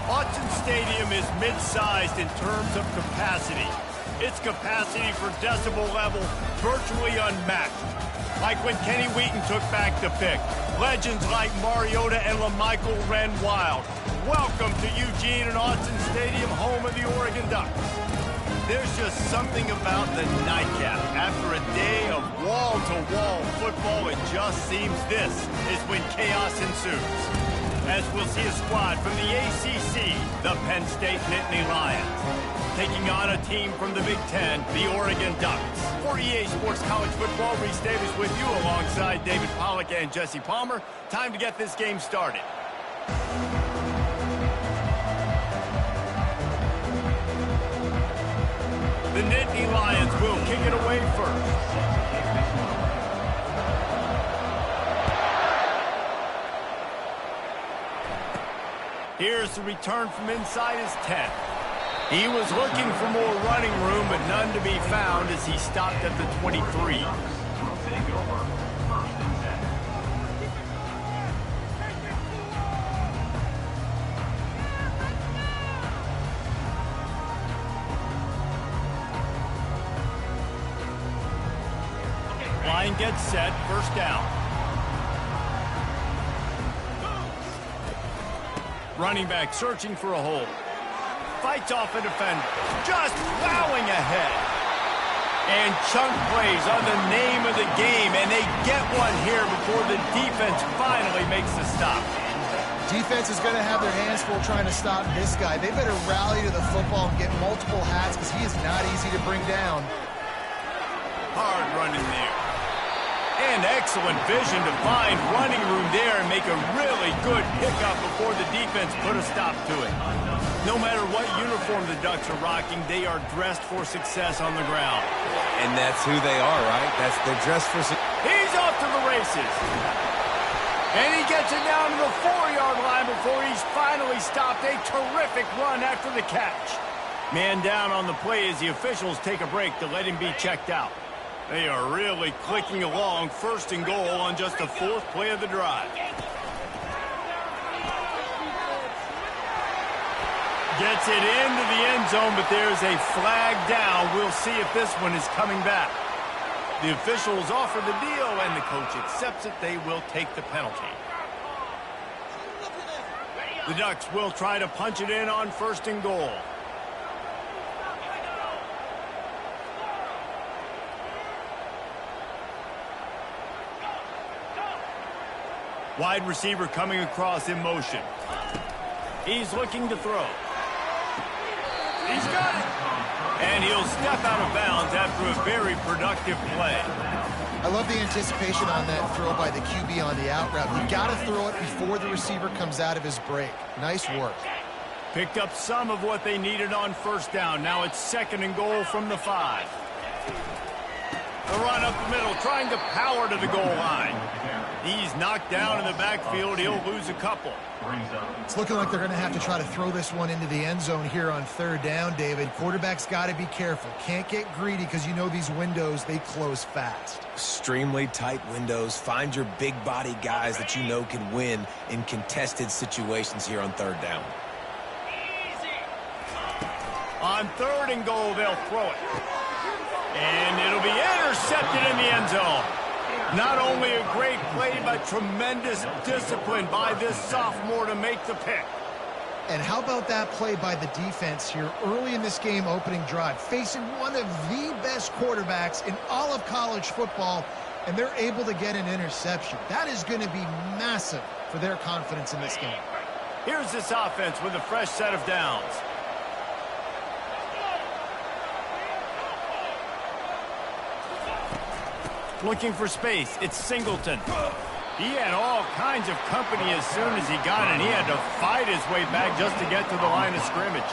Autzen Stadium is mid-sized in terms of capacity. Its capacity for decibel level virtually unmatched. Like when Kenny Wheaton took back the pick. Legends like Mariota and LaMichael ran wild. Welcome to Eugene and Autzen Stadium, home of the Oregon Ducks. There's just something about the nightcap. After a day of wall-to-wall football, it just seems this is when chaos ensues. As we'll see a squad from the ACC, the Penn State Nittany Lions, taking on a team from the Big Ten, the Oregon Ducks. For EA Sports College Football, Reese Davis with you alongside David Pollack and Jesse Palmer. Time to get this game started. The Nittany Lions will kick it away first. Here's the return from inside his 10. He was looking for more running room, but none to be found as he stopped at the 23. Line gets set, first down. Running back searching for a hole. Fights off a defender. Just plowing ahead. And chunk plays are the name of the game, and they get one here before the defense finally makes the stop. Defense is going to have their hands full trying to stop this guy. They better rally to the football and get multiple hats because he is not easy to bring down. Hard running there. And excellent vision to find running room there and make a really good pickup before the defense put a stop to it. No matter what uniform the Ducks are rocking, they are dressed for success on the ground. And that's who they are, right? They're dressed for success. He's off to the races. And he gets it down to the 4-yard line before he's finally stopped. A terrific run after the catch. Man down on the play as the officials take a break to let him be checked out. They are really clicking along, first and goal on just the 4th play of the drive. Gets it into the end zone, but there's a flag down. We'll see if this one is coming back. The officials offer the deal, and the coach accepts it. They will take the penalty. The Ducks will try to punch it in on first and goal. Wide receiver coming across in motion. He's looking to throw. He's got it. And he'll step out of bounds after a very productive play. I love the anticipation on that throw by the QB on the out route. You got to throw it before the receiver comes out of his break. Nice work. Picked up some of what they needed on first down. Now it's second and goal from the 5. The run up the middle, trying to power to the goal line. He's knocked down in the backfield. He'll lose a couple. It's looking like they're going to have to try to throw this one into the end zone here on third down, David. Quarterback's got to be careful. Can't get greedy because you know these windows, they close fast. Extremely tight windows. Find your big body guys that you know can win in contested situations here on third down. On third and goal, they'll throw it. And it'll be intercepted in the end zone. Not only a great play, but tremendous discipline by this sophomore to make the pick. And how about that play by the defense here early in this game opening drive, facing one of the best quarterbacks in all of college football, and they're able to get an interception. That is going to be massive for their confidence in this game. Here's this offense with a fresh set of downs. Looking for space. It's Singleton. He had all kinds of company as soon as he got it. He had to fight his way back just to get to the line of scrimmage.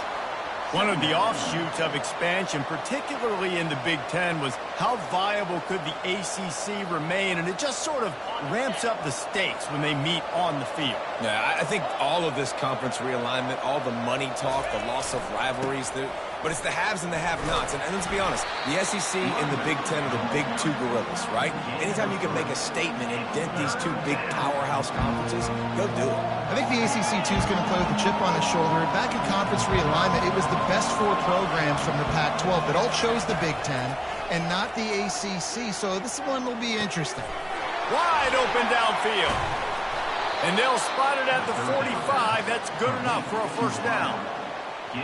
One of the offshoots of expansion, particularly in the Big Ten, was how viable could the ACC remain, and it just sort of ramps up the stakes when they meet on the field. Yeah, I think all of this conference realignment, all the money talk, the loss of rivalries, But it's the haves and the have-nots. And let's be honest, the SEC and the Big Ten are the big two gorillas, right? Anytime you can make a statement and dent these two big powerhouse conferences, go do it. I think the ACC, too, is going to play with a chip on its shoulder. Back in conference realignment, it was the best 4 programs from the Pac-12 that all chose the Big Ten and not the ACC. So this one will be interesting. Wide open downfield. And they'll spot it at the 45. That's good enough for a first down.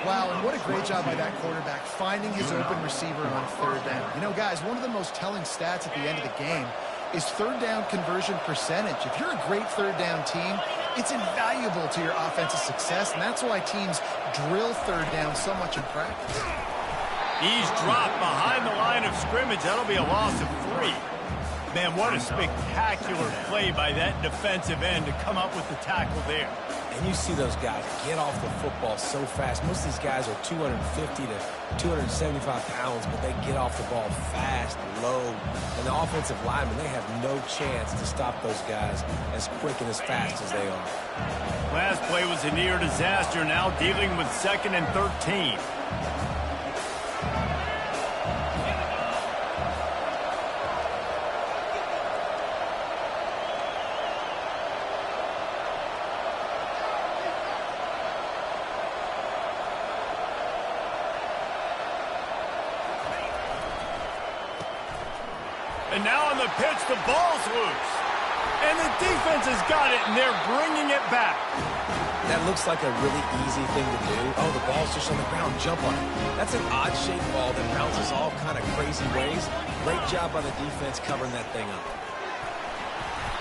Wow, and what a great job by that quarterback finding his open receiver on third down. You know, guys, one of the most telling stats at the end of the game is third down conversion percentage. If you're a great third down team, it's invaluable to your offensive success, and that's why teams drill third down so much in practice. He's dropped behind the line of scrimmage. That'll be a loss of 3. Man, what a spectacular play by that defensive end to come up with the tackle there. And you see those guys get off the football so fast. Most of these guys are 250 to 275 pounds, but they get off the ball fast, low. And the offensive linemen, they have no chance to stop those guys as quick and as fast as they are. Last play was a near disaster, now dealing with 2nd and 13. And now on the pitch, the ball's loose. And the defense has got it, and they're bringing it back. That looks like a really easy thing to do. Oh, the ball's just on the ground. Jump on it. That's an odd-shaped ball that bounces all kind of crazy ways. Great job by the defense covering that thing up.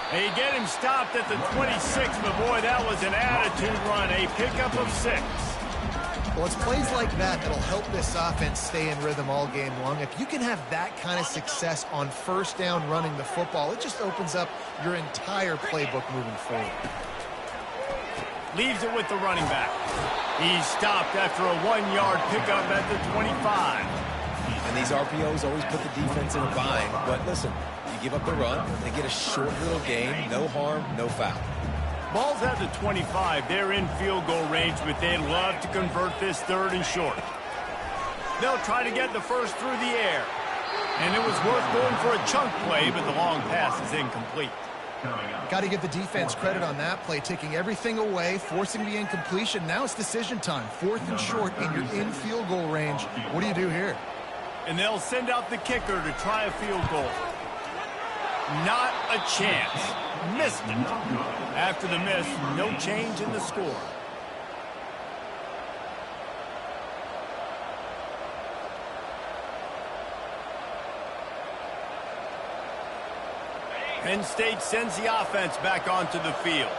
They get him stopped at the 26, but boy, that was an attitude run. A pickup of 6. Well, it's plays like that that'll help this offense stay in rhythm all game long. If you can have that kind of success on first down running the football, it just opens up your entire playbook moving forward. Leaves it with the running back. He's stopped after a 1-yard pickup at the 25. And these RPOs always put the defense in a bind. But listen, you give up the run, they get a short little gain, no harm, no foul. Ball's at the 25. They're in field goal range, but they'd love to convert this 3rd and short. They'll try to get the first through the air. And it was worth going for a chunk play, but the long pass is incomplete. Got to give the defense credit on that play, taking everything away, forcing the incompletion. Now it's decision time. 4th and short, and you're in field goal range. What do you do here? And they'll send out the kicker to try a field goal. Not a chance. Missed it. After the miss, no change in the score. Penn State sends the offense back onto the field.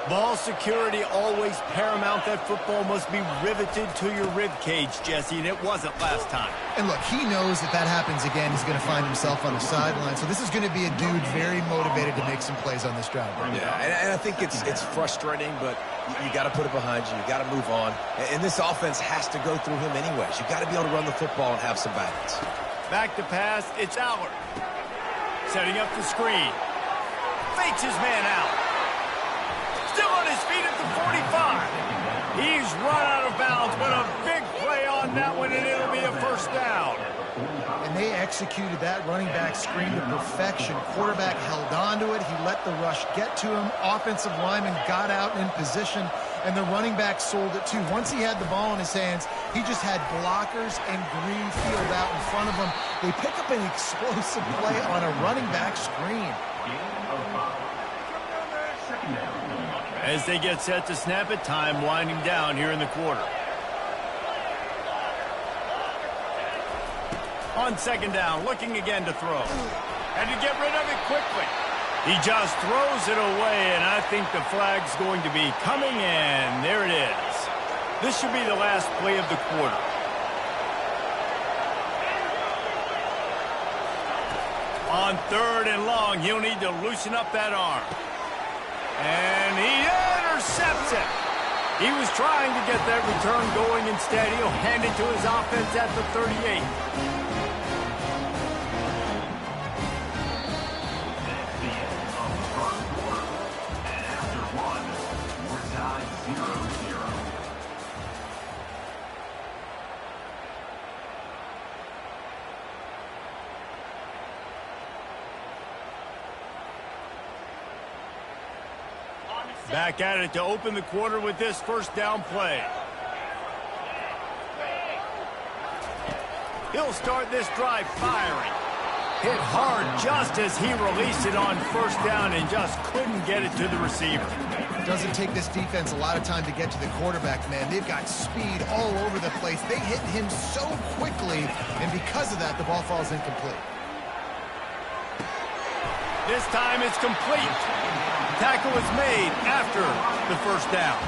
Ball security always paramount. That football must be riveted to your rib cage, Jesse, and it wasn't last time. And look, he knows if that happens again, he's going to find himself on the sideline. So this is going to be a dude very motivated to make some plays on this drive. Yeah, and I think it's frustrating, but you got to put it behind you. You got to move on. And this offense has to go through him anyways. You got to be able to run the football and have some balance. Back to pass, it's Allard. Setting up the screen. Fakes his man out. Still on his feet at the 45. He's run out of bounds, but a big play on that one, and it'll be a first down. And they executed that running back screen to perfection. Quarterback held on to it. He let the rush get to him. Offensive lineman got out in position, and the running back sold it too. Once he had the ball in his hands, he just had blockers and green field out in front of him. They pick up an explosive play on a running back screen. As they get set to snap it, time winding down here in the quarter. On 2nd down, looking again to throw. And to get rid of it quickly. He just throws it away, and I think the flag's going to be coming in. There it is. This should be the last play of the quarter. On 3rd and long, he'll need to loosen up that arm. And he intercepts it. He was trying to get that return going. Instead, he'll hand it to his offense at the 38. Back at it to open the quarter with this first down play. He'll start this drive firing. Hit hard just as he released it on first down and just couldn't get it to the receiver. It doesn't take this defense a lot of time to get to the quarterback, man. They've got speed all over the place. They hit him so quickly, and because of that, the ball falls incomplete. This time it's complete. Tackle is made after the first down.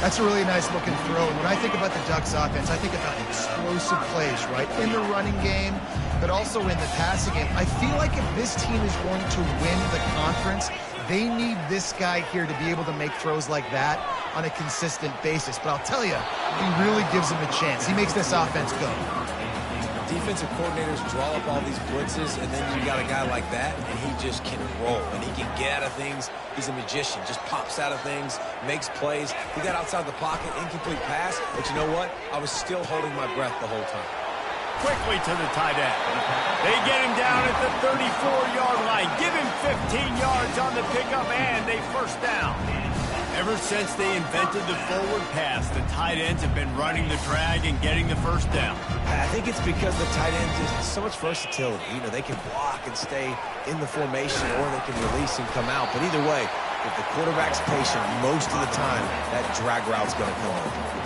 That's a really nice looking throw. When I think about the Ducks offense, I think about explosive plays, right? In the running game, but also in the passing game. I feel like if this team is going to win the conference, they need this guy here to be able to make throws like that on a consistent basis. But I'll tell you, he really gives them a chance. He makes this offense go. Defensive coordinators draw up all these blitzes, and then you got a guy like that, and he just can roll, and he can get out of things. He's a magician, just pops out of things, makes plays. He got outside the pocket, incomplete pass, but you know what? I was still holding my breath the whole time. Quickly to the tight end. They get him down at the 34-yard line. Give him 15 yards on the pickup and a first down. Ever since they invented the forward pass, the tight ends have been running the drag and getting the first down. I think it's because the tight ends is so much versatility. You know, they can block and stay in the formation, or they can release and come out. But either way, if the quarterback's patient, most of the time, that drag route's going to come over.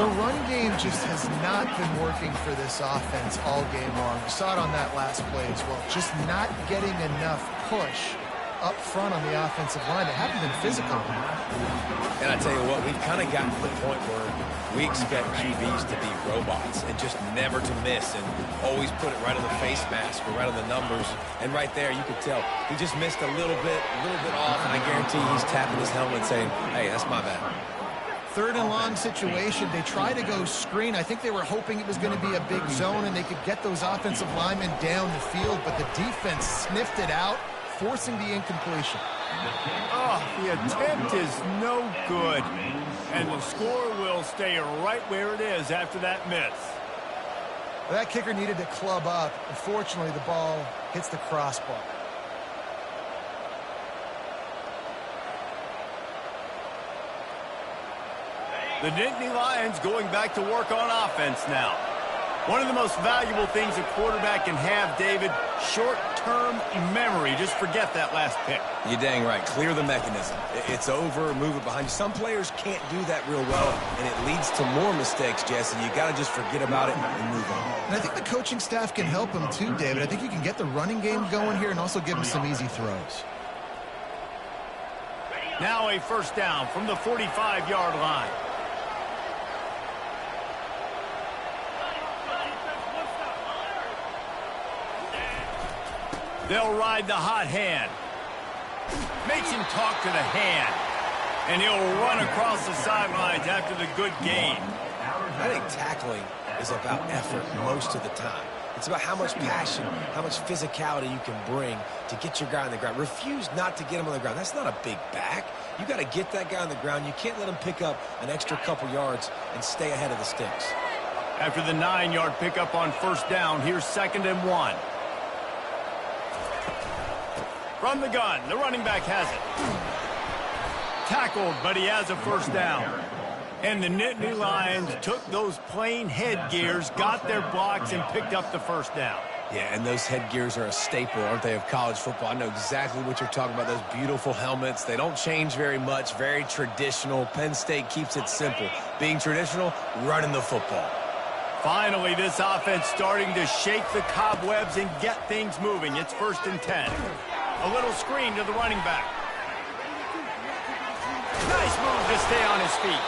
The run game just has not been working for this offense all game long. We saw it on that last play as well. Just not getting enough push up front on the offensive line. They haven't been physical. And I tell you what, we've kind of gotten to the point where we expect QBs to be robots and just never to miss and always put it right on the face mask or right on the numbers. And right there, you could tell he just missed a little bit off, and I guarantee he's tapping his helmet saying, hey, that's my bad. Third and long situation. They try to go screen. I think they were hoping it was going to be a big zone and they could get those offensive linemen down the field, but the defense sniffed it out, forcing the incompletion. Oh, the attempt is no good. And the score will stay right where it is after that miss. That kicker needed to club up. Unfortunately, the ball hits the crossbar. The Nittany Lions going back to work on offense now. One of the most valuable things a quarterback can have, David, short-term memory. Just forget that last pick. You're dang right. Clear the mechanism. It's over, move it behind you. Some players can't do that real well, and it leads to more mistakes, Jesse. You got to just forget about it and move on. And I think the coaching staff can help him too, David. I think you can get the running game going here and also give him some easy throws. Now a first down from the 45-yard line. They'll ride the hot hand. Makes him talk to the hand. And he'll run across the sidelines after the good gain. I think tackling is about effort most of the time. It's about how much passion, how much physicality you can bring to get your guy on the ground. Refuse not to get him on the ground. That's not a big back. You got to get that guy on the ground. You can't let him pick up an extra couple yards and stay ahead of the sticks. After the 9-yard pickup on first down, here's 2nd and 1. From the gun, the running back has it. Tackled, but he has a first down. And the Nittany Lions took those plain headgears, got their blocks, and picked up the first down. Yeah, and those headgears are a staple, aren't they, of college football? I know exactly what you're talking about, those beautiful helmets. They don't change very much, very traditional. Penn State keeps it simple. Being traditional, running the football. Finally, this offense starting to shake the cobwebs and get things moving. It's 1st and 10. A little screen to the running back. Nice move to stay on his feet.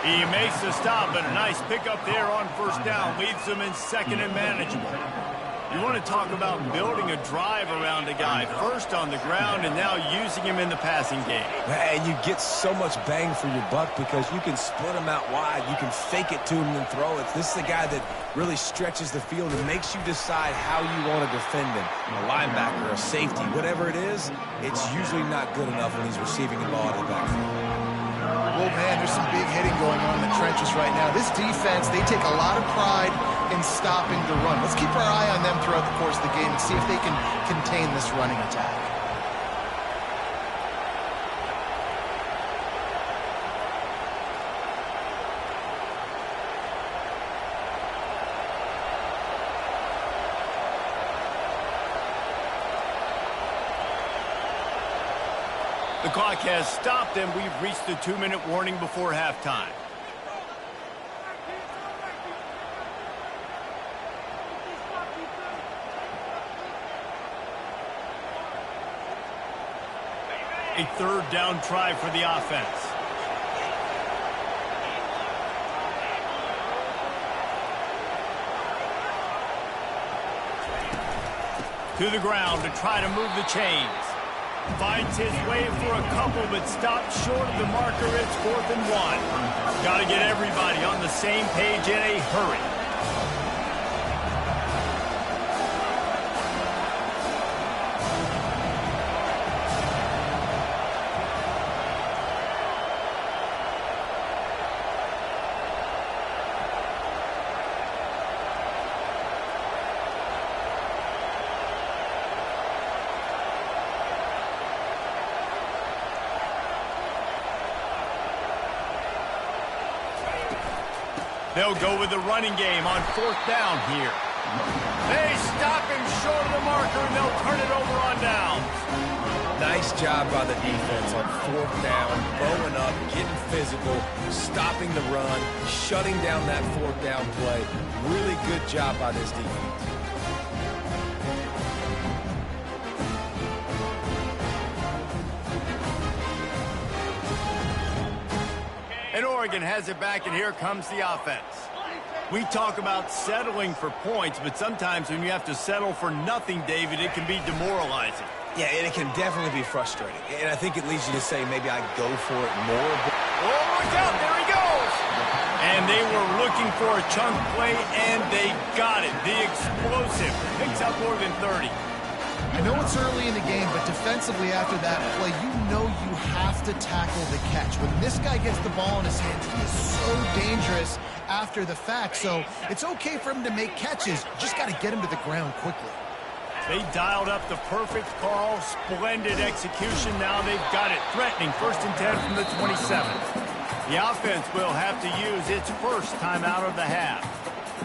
He makes the stop, but a nice pickup there on first down. Leaves them in 2nd and manageable. You want to talk about building a drive around a guy. First on the ground and now using him in the passing game. And you get so much bang for your buck because you can split him out wide. You can fake it to him and throw it. This is a guy that really stretches the field and makes you decide how you want to defend him. A linebacker, a safety, whatever it is, it's usually not good enough when he's receiving the ball out of the backfield. Oh, man, there's some big hitting going on in the trenches right now. This defense, they take a lot of pride in stopping the run. Let's keep our eye on them throughout the course of the game and see if they can contain this running attack. The clock has stopped, and we've reached the 2-minute warning before halftime. A third down try for the offense. To the ground to try to move the chains. Finds his way for a couple, but stops short of the marker. It's 4th and 1. Got to get everybody on the same page in a hurry. They'll go with the running game on 4th down here. They stop him short of the marker, and they'll turn it over on downs. Nice job by the defense on 4th down, bowing up, getting physical, stopping the run, shutting down that 4th down play. Really good job by this defense. And Oregon has it back, and here comes the offense. We talk about settling for points, but sometimes when you have to settle for nothing, David, it can be demoralizing. Yeah, and it can definitely be frustrating. And I think it leads you to say maybe I go for it more. Oh, look out, there he goes! And they were looking for a chunk play, and they got it. The explosive picks up more than 30. I know it's early in the game, but defensively after that play, you know you have to tackle the catch. When this guy gets the ball in his hands, he is so dangerous after the fact. So it's okay for him to make catches. Just got to get him to the ground quickly. They dialed up the perfect call. Splendid execution. Now they've got it. Threatening 1st and 10 from the 27. The offense will have to use its first timeout of the half.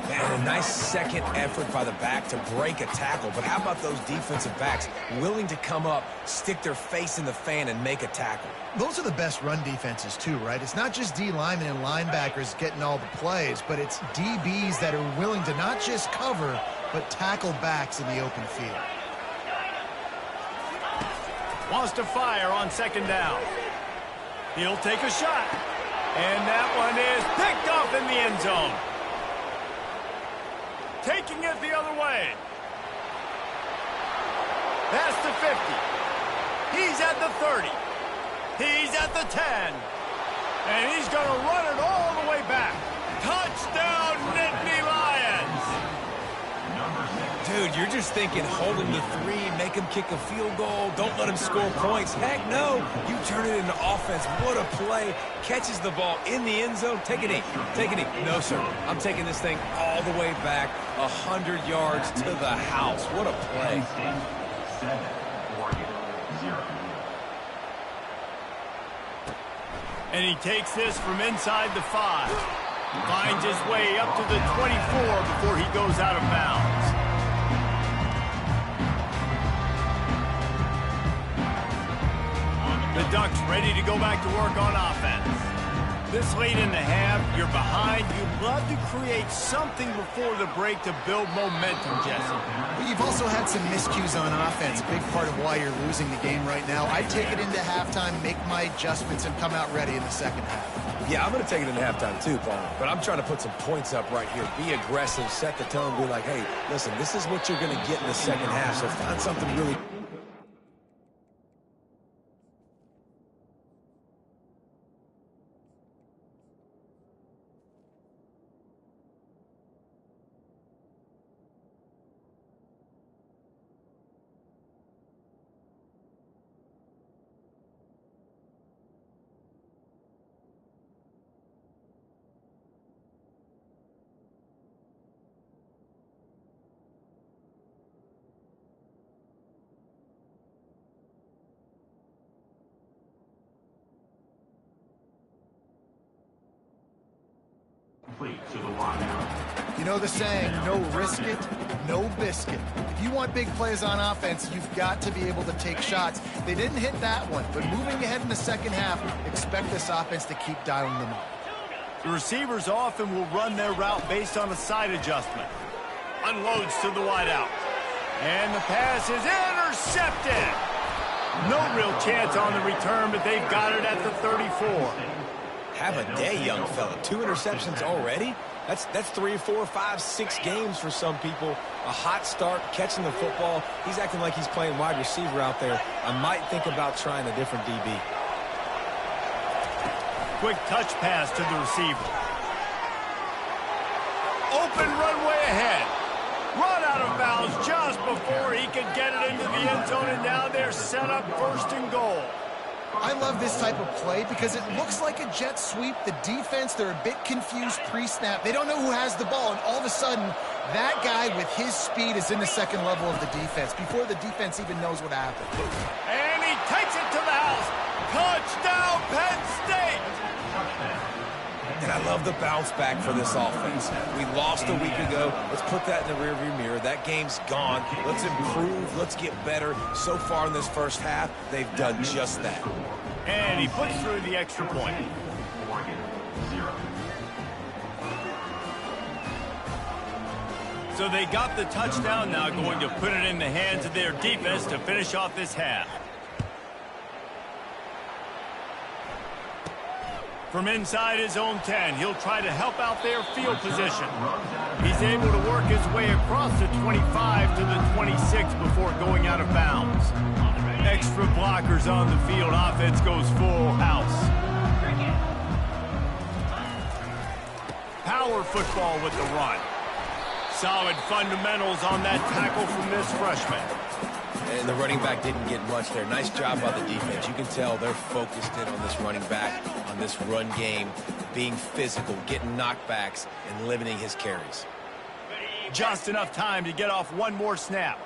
And a nice second effort by the back to break a tackle. But how about those defensive backs willing to come up, stick their face in the fan, and make a tackle? Those are the best run defenses too, right? It's not just D linemen and linebackers getting all the plays, but it's DBs that are willing to not just cover, but tackle backs in the open field. Wants to fire on 2nd down. He'll take a shot. And that one is picked off in the end zone. Taking it the other way. That's the 50. He's at the 30. He's at the 10. And he's going to run it all the way back. Touchdown, Nittany Lions. Dude, you're just thinking hold him to 3, make him kick a field goal, don't let him score points. Heck no, you turn it into offense. What a play. Catches the ball in the end zone. Take a knee. Take a knee. No, sir. I'm taking this thing all the way back 100 yards to the house. What a play. 7, Oregon 0. And he takes this from inside the 5. Finds his way up to the 24 before he goes out of bounds. The Ducks ready to go back to work on offense. This late in the half, you're behind. You'd love to create something before the break to build momentum, Jesse. But you've also had some miscues on offense, a big part of why you're losing the game right now. I take it into halftime, make my adjustments, and come out ready in the second half. Yeah, I'm going to take it into halftime too, Paul. But I'm trying to put some points up right here. Be aggressive, set the tone, be like, hey, listen, this is what you're going to get in the second half, so find something really... Complete to the wideout. You know the saying, no risk it, no biscuit. If you want big plays on offense, you've got to be able to take shots. They didn't hit that one, but moving ahead in the second half, expect this offense to keep dialing them up. The receivers often will run their route based on a side adjustment. Unloads to the wideout. And the pass is intercepted. No real chance on the return, but they've got it at the 34. Have a day, young fella. 2 interceptions already? That's 3, 4, 5, 6 games for some people. A hot start, catching the football. He's acting like he's playing wide receiver out there. I might think about trying a different DB. Quick touch pass to the receiver. Open runway ahead. Run out of bounds just before he could get it into the end zone, and now they're set up 1st and goal. I love this type of play because it looks like a jet sweep. The defense, they're a bit confused pre-snap. They don't know who has the ball, and all of a sudden, that guy with his speed is in the second level of the defense before the defense even knows what happened. And he takes it to the house. Touchdown, Penn State! And I love the bounce back for this offense. We lost a week ago. Let's put that in the rearview mirror. That game's gone. Let's improve. Let's get better. So far in this first half, they've done just that. And he puts through the extra point. Oregon, 0. So they got the touchdown, now going to put it in the hands of their defense to finish off this half. From inside his own 10, he'll try to help out their field position. He's able to work his way across the 25 to the 26 before going out of bounds. Extra blockers on the field. Offense goes full house. Power football with the run. Solid fundamentals on that tackle from this freshman. And the running back didn't get much there. Nice job by the defense. You can tell they're focused in on this running back, on this run game, being physical, getting knockbacks, and limiting his carries. Just enough time to get off one more snap.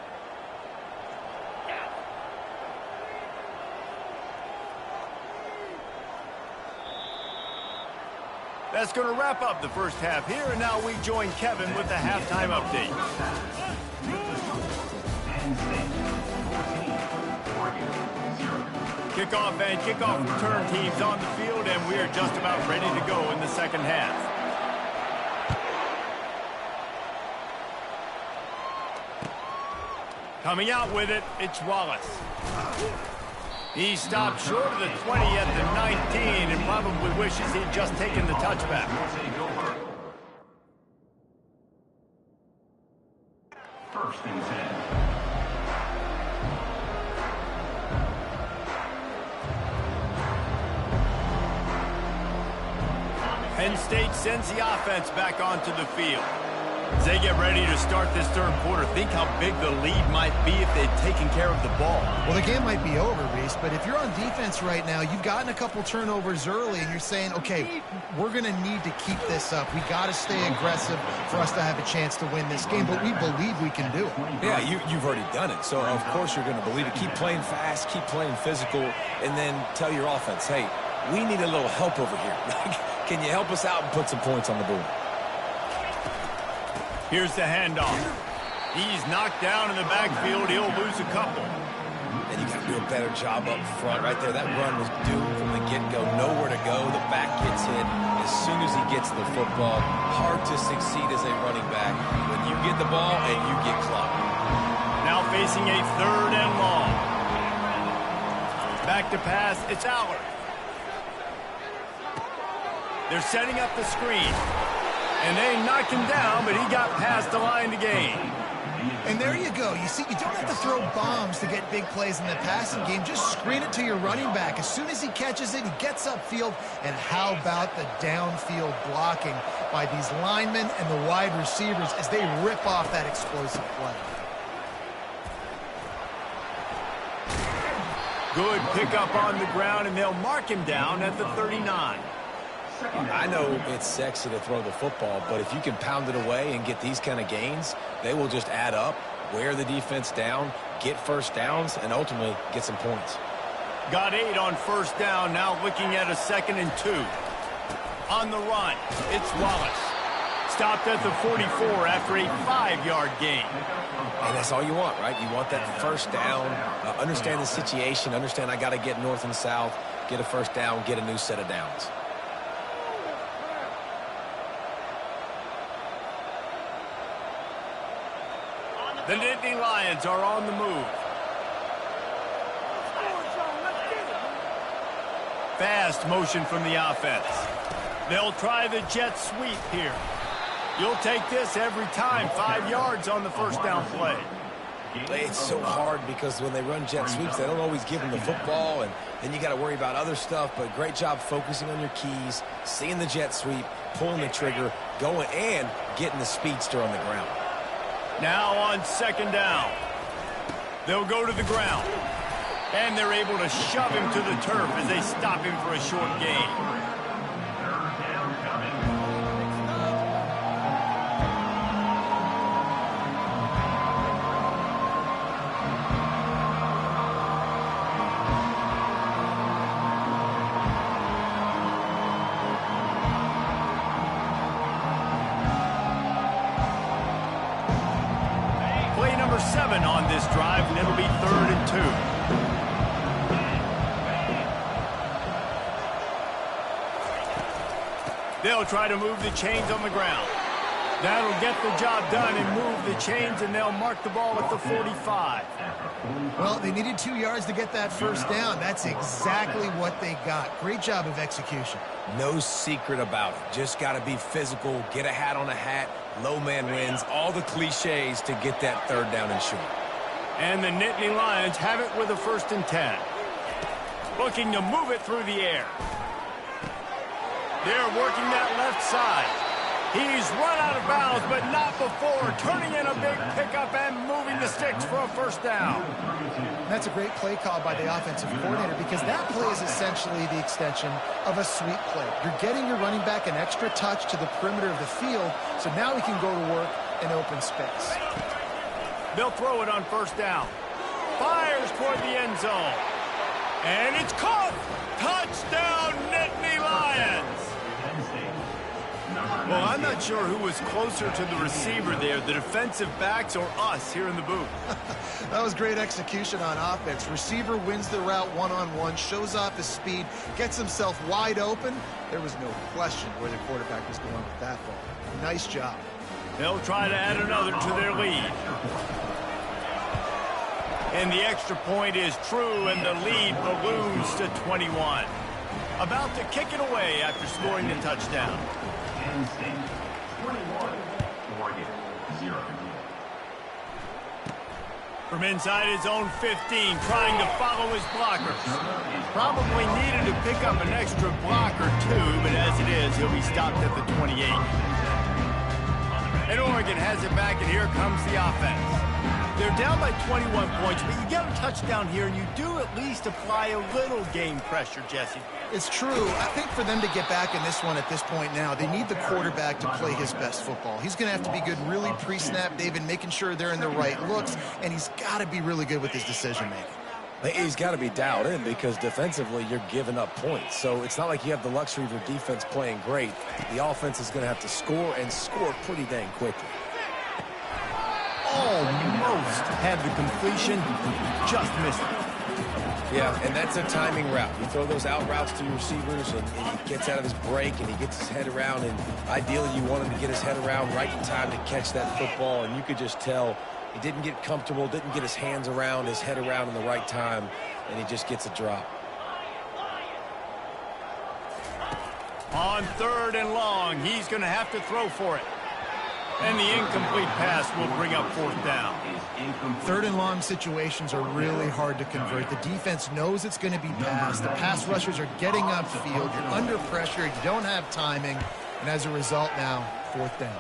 That's going to wrap up the first half here, and now we join Kevin with the halftime update. Kickoff and kickoff return teams on the field, and we are just about ready to go in the second half. Coming out with it, it's Wallace. He stopped short of the 20 at the 19 and probably wishes he'd just taken the touchback. First and 10. Penn State sends the offense back onto the field. As they get ready to start this third quarter, think how big the lead might be if they'd taken care of the ball. Well, the game might be over, Reese, but if you're on defense right now, you've gotten a couple turnovers early, and you're saying, okay, we're going to need to keep this up. We got to stay aggressive for us to have a chance to win this game, but we believe we can do it. Yeah, you've already done it, so of course you're going to believe it. Keep playing fast, keep playing physical, and then tell your offense, hey, we need a little help over here. Can you help us out and put some points on the board? Here's the handoff. He's knocked down in the backfield. He'll lose a couple. And you got to do a better job up front right there. That run was doomed from the get-go. Nowhere to go. The back gets hit as soon as he gets the football. Hard to succeed as a running back when you get the ball and you get clocked. Now facing a third and long. Back to pass. It's Allard. They're setting up the screen. And they knocked him down, but he got past the line to gain. And there you go. You see, you don't have to throw bombs to get big plays in the passing game. Just screen it to your running back. As soon as he catches it, he gets upfield. And how about the downfield blocking by these linemen and the wide receivers as they rip off that explosive play. Good pickup on the ground, and they'll mark him down at the 39. I know it's sexy to throw the football, but if you can pound it away and get these kind of gains, they will just add up, wear the defense down, get first downs, and ultimately get some points. Got 8 on first down, now looking at a 2nd and 2. On the run, it's Wallace. stopped at the 44 after a 5-yard gain. And that's all you want, right? You want that first down, understand the situation, understand I got to get north and south, get a first down, get a new set of downs. The Nittany Lions are on the move. Fast motion from the offense. They'll try the jet sweep here. You'll take this every time. 5 yards on the first down play. It's so hard because when they run jet sweeps, they don't always give them the football, and then you got to worry about other stuff. But great job focusing on your keys, seeing the jet sweep, pulling the trigger, going and getting the speedster on the ground. Now on second down. They'll go to the ground. And they're able to shove him to the turf as they stop him for a short gain. Play number 7 on this drive, and it'll be 3rd and 2. They'll try to move the chains on the ground. That'll get the job done and move the chains, and they'll mark the ball at the 45. Well, they needed 2 yards to get that first down. That's exactly what they got. Great job of execution. No secret about it. Just got to be physical, get a hat on a hat, low man wins, all the cliches to get that 3rd down and short. And the Nittany Lions have it with a 1st and 10. Looking to move it through the air. They're working that left side. He's run out of bounds, but not before. Turning in a big pickup and moving the sticks for a first down. That's a great play call by the offensive coordinator because that play is essentially the extension of a sweep play. You're getting your running back an extra touch to the perimeter of the field, so now he can go to work in open space. They'll throw it on first down. Fires toward the end zone. And it's caught. Touchdown, Nittany Lions. Well, I'm not sure who was closer to the receiver there, the defensive backs or us here in the booth. That was great execution on offense. Receiver wins the route one-on-one, shows off his speed, gets himself wide open. There was no question where the quarterback was going with that ball. Nice job. They'll try to add another to their lead. And the extra point is true, and the lead balloons to 21. About to kick it away after scoring the touchdown. Penn State 21, Oregon 0. From inside his own 15, trying to follow his blockers. Probably needed to pick up an extra block or two, but as it is, he'll be stopped at the 28. And Oregon has it back, and here comes the offense. They're down by 21 points, but you get a touchdown here, and you do at least apply a little game pressure, Jesse. It's true. I think for them to get back in this one at this point now, they need the quarterback to play his best football. He's going to have to be good really pre-snap, David, making sure they're in the right looks, and he's got to be really good with his decision-making. He's got to be dialed in because defensively you're giving up points. So it's not like you have the luxury of your defense playing great. The offense is going to have to score and score pretty dang quickly. Almost had the completion, just missed it. Yeah, and that's a timing route. You throw those out routes to your receivers, and he gets out of his break, and he gets his head around, and ideally you want him to get his head around right in time to catch that football, and you could just tell he didn't get comfortable, didn't get his hands around, his head around in the right time, and he just gets a drop. On 3rd and long, he's going to have to throw for it. And the incomplete pass will bring up 4th down. 3rd and long situations are really hard to convert. The defense knows it's going to be passed. The pass rushers are getting upfield. You're under pressure. You don't have timing. And as a result now, 4th down.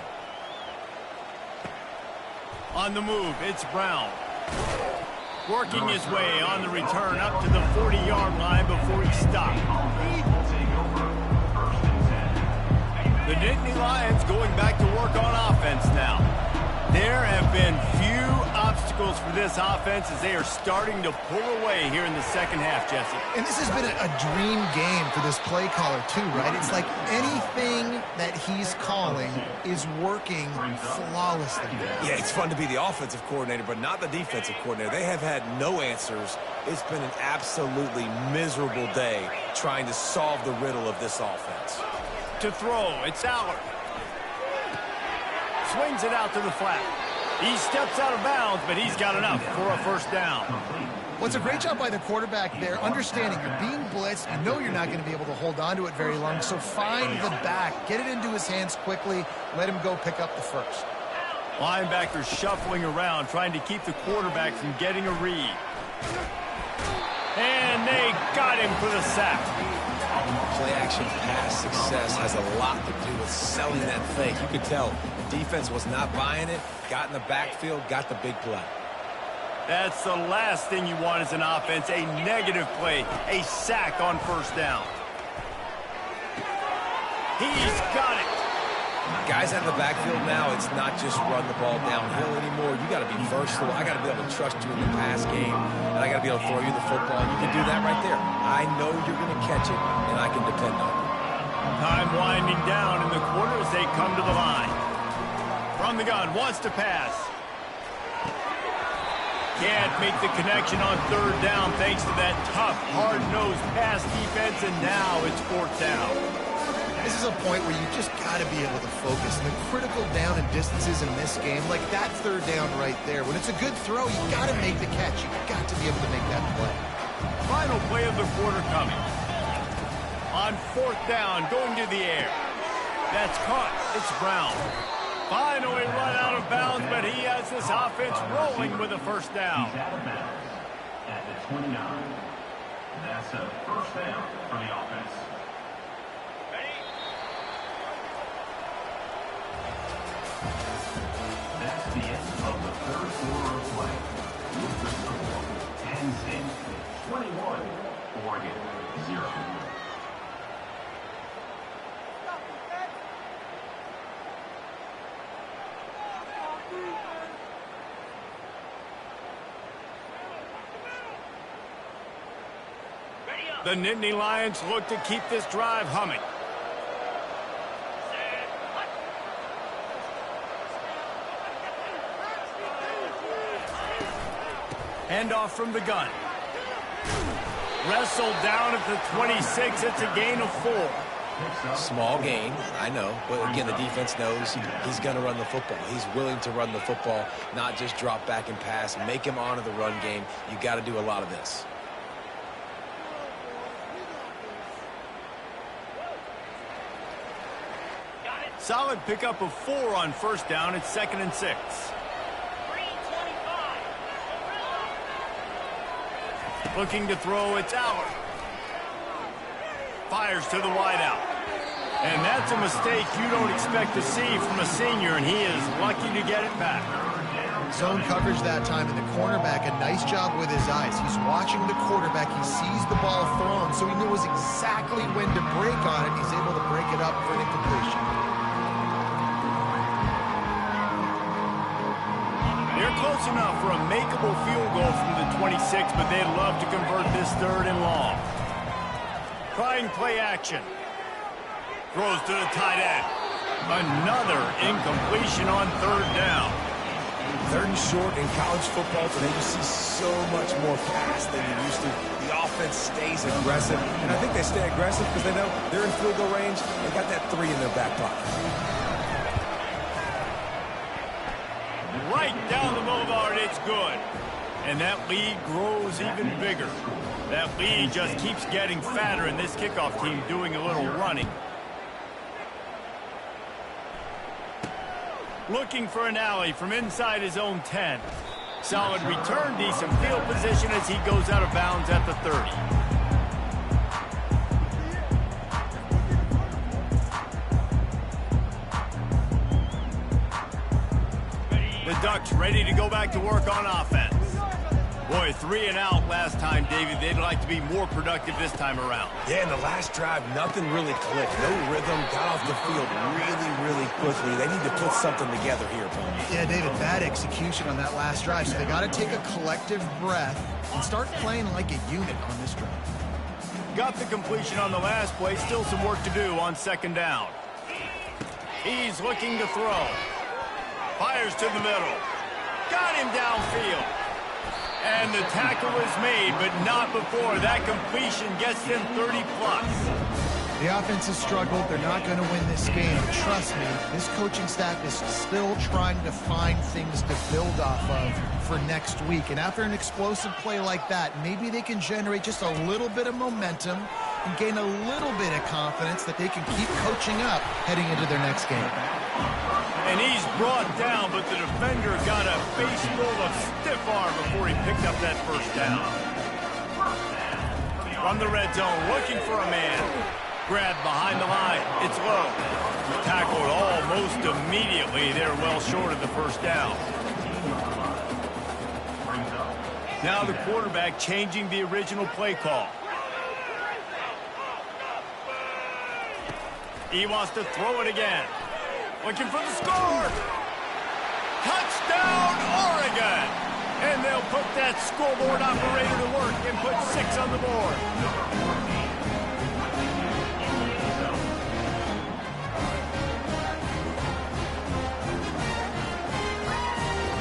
On the move, it's Brown. Working his way on the return up to the 40-yard line before he stopped. The Nittany Lions going back to work on offense now. There have been few obstacles obstacles for this offense as they are starting to pull away here in the second half, Jesse. And this has been a dream game for this play caller too, right? It's like anything that he's calling is working flawlessly. Yeah, it's fun to be the offensive coordinator, but not the defensive coordinator. They have had no answers. It's been an absolutely miserable day trying to solve the riddle of this offense. To throw, it's Allard. Swings it out to the flat. He steps out of bounds, but he's got enough for a first down. Well, it's a great job by the quarterback there, understanding you're being blitzed. You know you're not going to be able to hold on to it very long, so find the back. Get it into his hands quickly. Let him go pick up the first. Linebackers shuffling around, trying to keep the quarterback from getting a read. And they got him for the sack. Play-action pass success has a lot to do with selling that fake. You could tell the defense was not buying it, got in the backfield, got the big play. That's the last thing you want as an offense, a negative play, a sack on first down. He's got it. Guys out of the backfield now, it's not just run the ball downhill anymore. You got to be versatile. I got to be able to trust you in the pass game, and I got to be able to throw you the football. You can do that right there. I know you're going to catch it, and I can depend on it. Time winding down in the quarter as they come to the line. From the gun, wants to pass. Can't make the connection on third down thanks to that tough, hard-nosed pass defense, and now it's fourth down. This is a point where you just got to be able to focus. The critical down and distances in this game, like that third down right there. When it's a good throw, you got to make the catch. You got to be able to make that play. Final play of the quarter coming. On fourth down, going to the air. That's caught. It's Brown. Finally run out of bounds, but he has this offense rolling with a first down. He's out of bounds at the 29. That's a first down for the offense. That's the end of the third quarter of play. With the score, Penn State 21, Oregon 0. The Nittany Lions look to keep this drive humming. Handoff from the gun. Wrestled down at the 26. It's a gain of 4. Small gain, I know. But again, the defense knows he's going to run the football. He's willing to run the football, not just drop back and pass. Make him honor the run game. You got to do a lot of this. Solid pickup of 4 on first down. It's 2nd and 6. Looking to throw, it's Allard. Fires to the wideout. And that's a mistake you don't expect to see from a senior, and he is lucky to get it back. Zone coverage that time, and the cornerback, a nice job with his eyes. He's watching the quarterback. He sees the ball thrown, so he knows exactly when to break on it. He's able to break it up for an incompletion. They're close enough for a makeable field goal from the 26, but they'd love to convert this 3rd and long. Trying play action. Throws to the tight end. Another incompletion on 3rd down. 3rd and short in college football today, you see so much more pass than you used to. The offense stays aggressive, and I think they stay aggressive because they know they're in field goal range. They got that 3 in their back pocket. Right down the boulevard, it's good. And that lead grows even bigger. That lead just keeps getting fatter, and this kickoff team doing a little running. Looking for an alley from inside his own 10. Solid return, decent field position as he goes out of bounds at the 30. The Ducks ready to go back to work on offense. Boy, 3 and out last time, David. They'd like to be more productive this time around. Yeah, in the last drive, nothing really clicked. No rhythm, got off the field really quickly. They need to put something together here, Paul. Yeah, David, bad execution on that last drive, so they got to take a collective breath and start playing like a unit on this drive. Got the completion on the last play. Still some work to do on second down. He's looking to throw. Fires to the middle. Got him downfield. And the tackle is made, but not before that completion gets them 30-plus. The offense has struggled. They're not going to win this game. Trust me, this coaching staff is still trying to find things to build off of for next week. And after an explosive play like that, maybe they can generate just a little bit of momentum and gain a little bit of confidence that they can keep coaching up heading into their next game. And he's brought down, but the defender got a face full of stiff arm before he picked up that first down. From the red zone, looking for a man. Grabbed behind the line. It's low. Tackled almost immediately. They're well short of the first down. Now the quarterback changing the original play call. He wants to throw it again. Looking for the score. Touchdown, Oregon. And they'll put that scoreboard operator to work and put 6 on the board.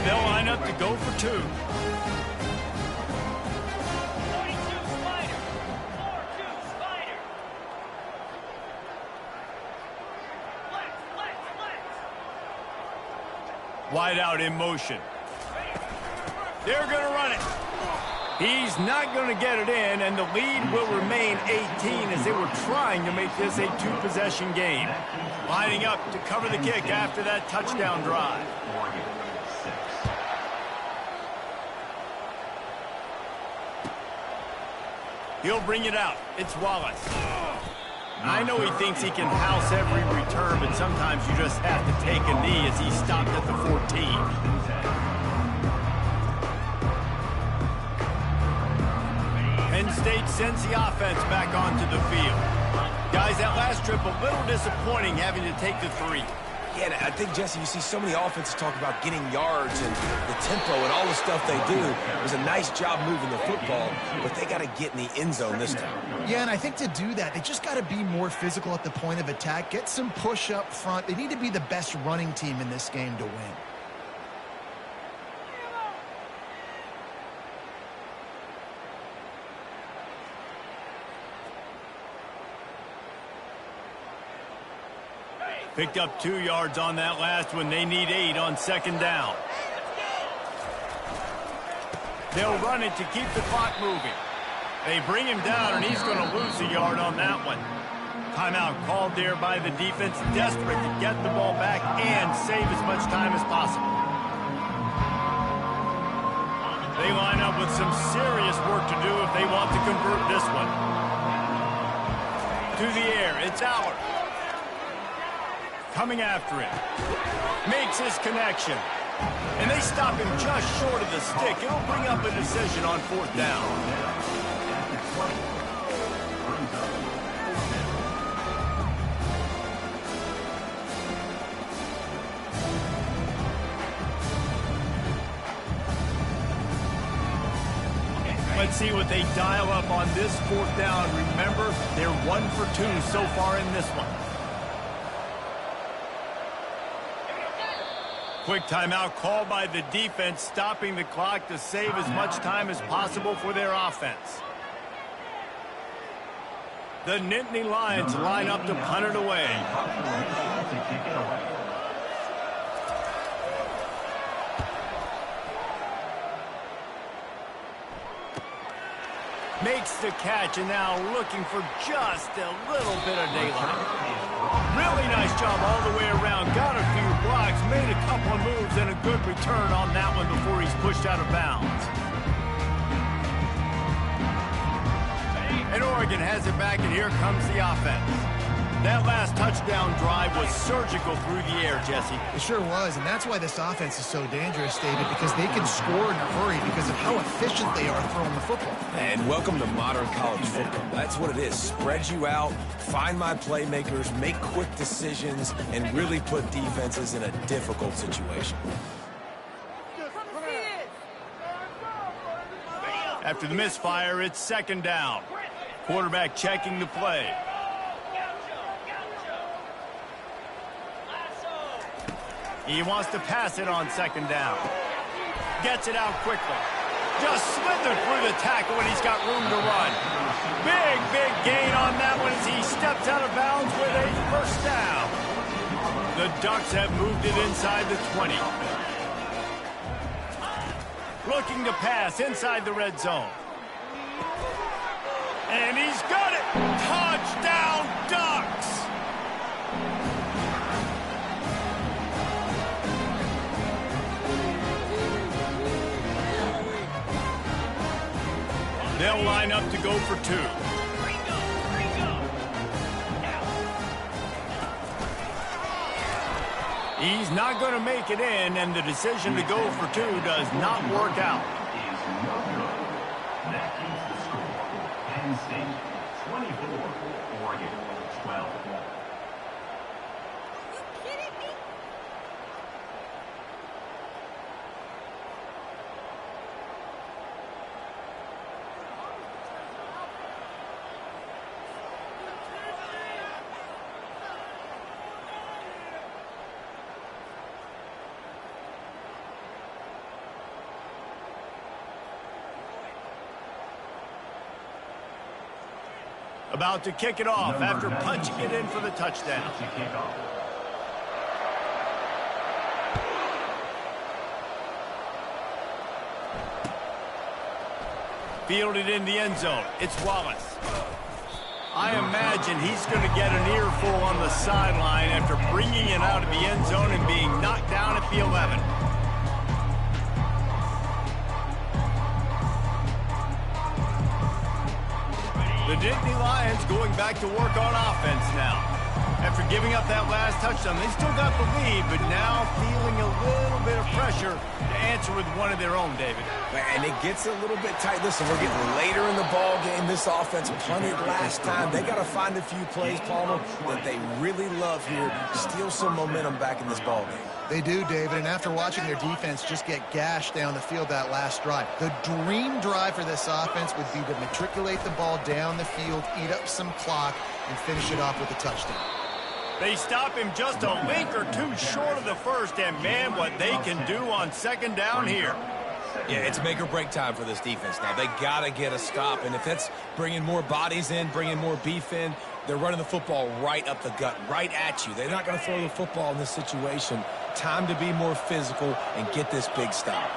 They'll line up to go for 2. 42 Spider. 4-2 Spider. Wide out in motion. They're going to run it. He's not going to get it in, and the lead will remain 18 as they were trying to make this a 2-possession game. Lining up to cover the kick after that touchdown drive. He'll bring it out. It's Wallace. I know he thinks he can house every return, but sometimes you just have to take a knee as he stopped at the 14. Penn State sends the offense back onto the field. Guys, that last trip a little disappointing having to take the 3. Yeah, I think, Jesse, you see so many offenses talk about getting yards and the tempo and all the stuff they do. It was a nice job moving the football, but they got to get in the end zone this time. Yeah, and I think to do that, they just got to be more physical at the point of attack, get some push up front. They need to be the best running team in this game to win. Picked up 2 yards on that last one. They need 8 on second down. They'll run it to keep the clock moving. They bring him down, and he's going to lose a yard on that one. Timeout called there by the defense, desperate to get the ball back and save as much time as possible. They line up with some serious work to do if they want to convert this one. To the air, it's Aller. Coming after him. Makes his connection. And they stop him just short of the stick. It'll bring up a decision on 4th down. Let's see what they dial up on this 4th down. Remember, they're 1 for 2 so far in this one. Quick timeout called by the defense, stopping the clock to save as much time as possible for their offense. The Nittany Lions line up to punt it away. Makes the catch, and now looking for just a little bit of daylight. Really nice job all the way around. Got a few blocks, made a couple of moves, and a good return on that one before he's pushed out of bounds. And Oregon has it back, and here comes the offense. That last touchdown drive was surgical through the air, Jesse. It sure was, and that's why this offense is so dangerous, David, because they can score in a hurry because of how efficient they are throwing the football. And welcome to modern college football. That's what it is. Spread you out, find my playmakers, make quick decisions, and really put defenses in a difficult situation. After the misfire, it's second down. Quarterback checking the play. He wants to pass it on second down. Gets it out quickly. Just slithered through the tackle and he's got room to run. Big gain on that one as he steps out of bounds with a first down. The Ducks have moved it inside the 20. Looking to pass inside the red zone. And he's got it! Touchdown, Ducks! They'll line up to go for two. He's not going to make it in, and the decision to go for two does not work out. Is not good. That keeps the score. Penn State 24, Oregon 12. About to kick it off after punching it in for the touchdown. Fielded in the end zone. It's Wallace. I imagine he's going to get an earful on the sideline after bringing it out of the end zone and being knocked down at the 11. The Nittany Lions going back to work on offense now. After giving up that last touchdown, they still got the lead, but now feeling a little bit of pressure to answer with one of their own, David. And it gets a little bit tight. Listen, we're getting later in the ball game. This offense punted last time. They got to find a few plays, Palmer, that they really love here. Steal some momentum back in this ball game. They do, David, and after watching their defense just get gashed down the field that last drive, the dream drive for this offense would be to matriculate the ball down the field, eat up some clock, and finish it off with a touchdown. They stop him just a link or two short of the first, and man, what they can do on second down here. Yeah, it's make or break time for this defense now. They got to get a stop, and if that's bringing more bodies in, bringing more beef in, they're running the football right up the gut, right at you. They're not going to throw the football in this situation. Time to be more physical and get this big stop.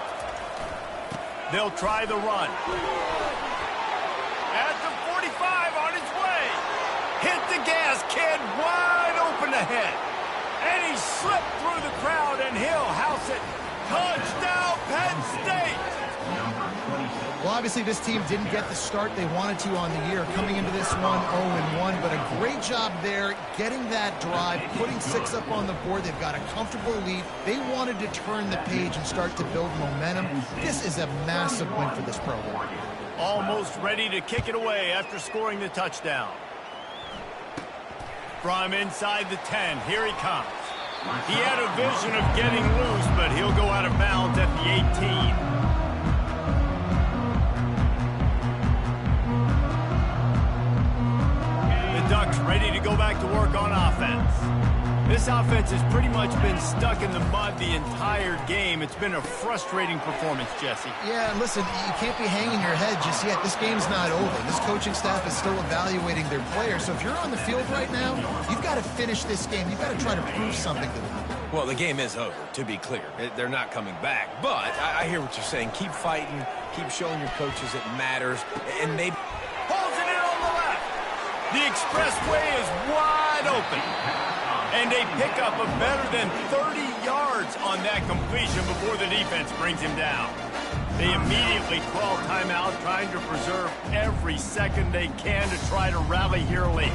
They'll try the run. At the 45 on his way. Hit the gas, kid, wide open ahead. And he slipped through the crowd, and he'll house it. Touchdown, Penn State! Well, obviously this team didn't get the start they wanted to on the year, coming into this one 0-1, but a great job there getting that drive, putting 6 up on the board. They've got a comfortable lead. They wanted to turn the page and start to build momentum. This is a massive win for this program. Almost ready to kick it away after scoring the touchdown. From inside the 10, here he comes. He had a vision of getting loose, but he'll go out of bounds at the 18. Ducks ready to go back to work on offense. This offense has pretty much been stuck in the mud the entire game. It's been a frustrating performance, Jesse. Yeah, and listen, you can't be hanging your head just yet. This game's not over. This coaching staff is still evaluating their players. So if you're on the field right now, you've got to finish this game. You've got to try to prove something to them. Well, the game is over, to be clear. They're not coming back. But I hear what you're saying. Keep fighting. Keep showing your coaches it matters. And maybe... Pulls it in on the left. The expressway is wide open. And a pickup of better than 30 yards on that completion before the defense brings him down. They immediately call timeout, trying to preserve every second they can to try to rally here late.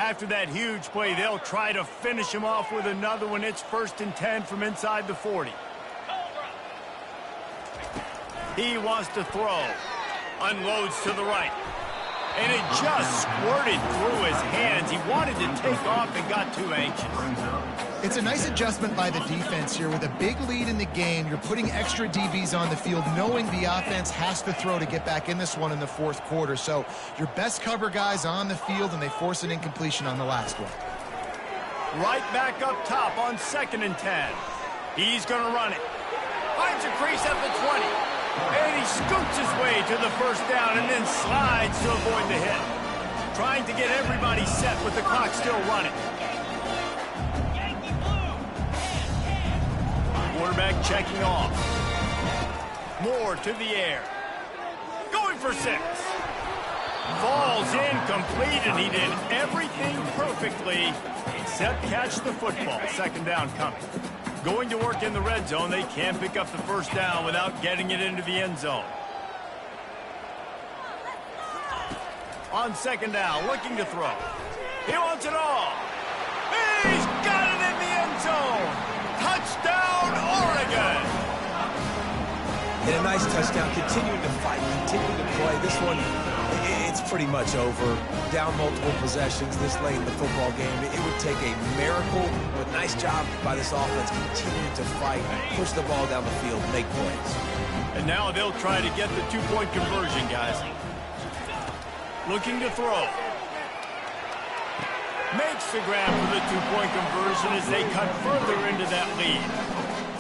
After that huge play, they'll try to finish him off with another one. It's 1st and 10 from inside the 40. He wants to throw. Unloads to the right. And it just squirted through his hands. He wanted to take off and got too anxious. It's a nice adjustment by the defense here. With a big lead in the game, you're putting extra DBs on the field, knowing the offense has to throw to get back in this one in the 4th quarter. So your best cover guys on the field, and they force an incompletion on the last one. Right back up top on 2nd and 10. He's going to run it. Finds a crease at the 20. And he scoots his way to the 1st down and then slides to avoid the hit. Trying to get everybody set with the clock still running. Quarterback checking off. Moore to the air. Going for 6. Falls incomplete, and he did everything perfectly except catch the football. 2nd down coming. Going to work in the red zone. They can't pick up the 1st down without getting it into the end zone. On 2nd down, looking to throw. He wants it all. He's got it in the end zone. Touchdown, Oregon. And a nice touchdown. Continuing to fight, continuing to play. This one, it's pretty much over. Down multiple possessions this late in the football game. It would take a miracle, but nice job by this offense continuing to fight, push the ball down the field, make plays. And now they'll try to get the 2-point conversion, guys. Looking to throw. Makes the grab for the 2-point conversion as they cut further into that lead.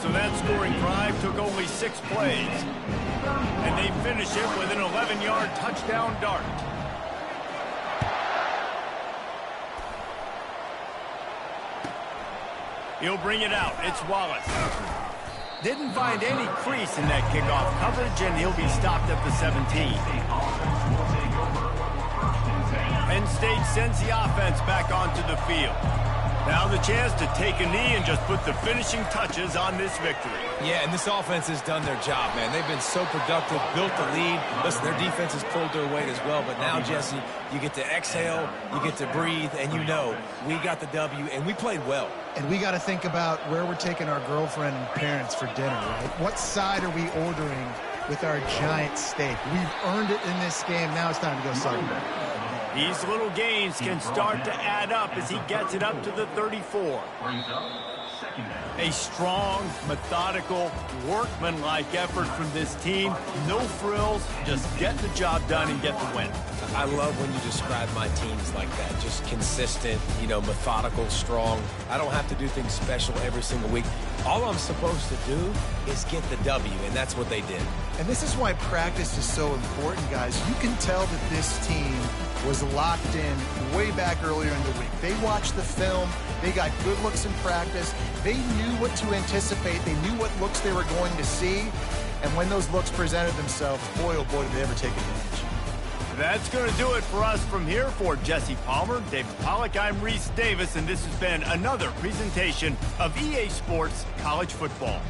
So that scoring drive took only 6 plays. And they finish it with an 11-yard touchdown dart. He'll bring it out. It's Wallace. Didn't find any crease in that kickoff coverage, and he'll be stopped at the 17. Penn State sends the offense back onto the field. Now the chance to take a knee and just put the finishing touches on this victory. Yeah, and this offense has done their job, man. They've been so productive, built the lead. Listen, their defense has pulled their weight as well. But now, Jesse, you get to exhale, you get to breathe, and you know we got the W, and we played well. And we got to think about where we're taking our girlfriend and parents for dinner, right? What side are we ordering with our giant steak? We've earned it in this game. Now it's time to go celebrate. These little gains can start to add up as he gets it up to the 34. A strong, methodical, workmanlike effort from this team. No frills, just get the job done and get the win. I love when you describe my teams like that. Just consistent, you know, methodical, strong. I don't have to do things special every single week. All I'm supposed to do is get the W, and that's what they did. And this is why practice is so important, guys. You can tell that this team was locked in way back earlier in the week. They watched the film. They got good looks in practice. They knew what to anticipate. They knew what looks they were going to see. And when those looks presented themselves, boy, oh boy, did they ever take advantage. That's going to do it for us from here. For Jesse Palmer, David Pollack, I'm Reese Davis, and this has been another presentation of EA Sports College Football.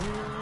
Here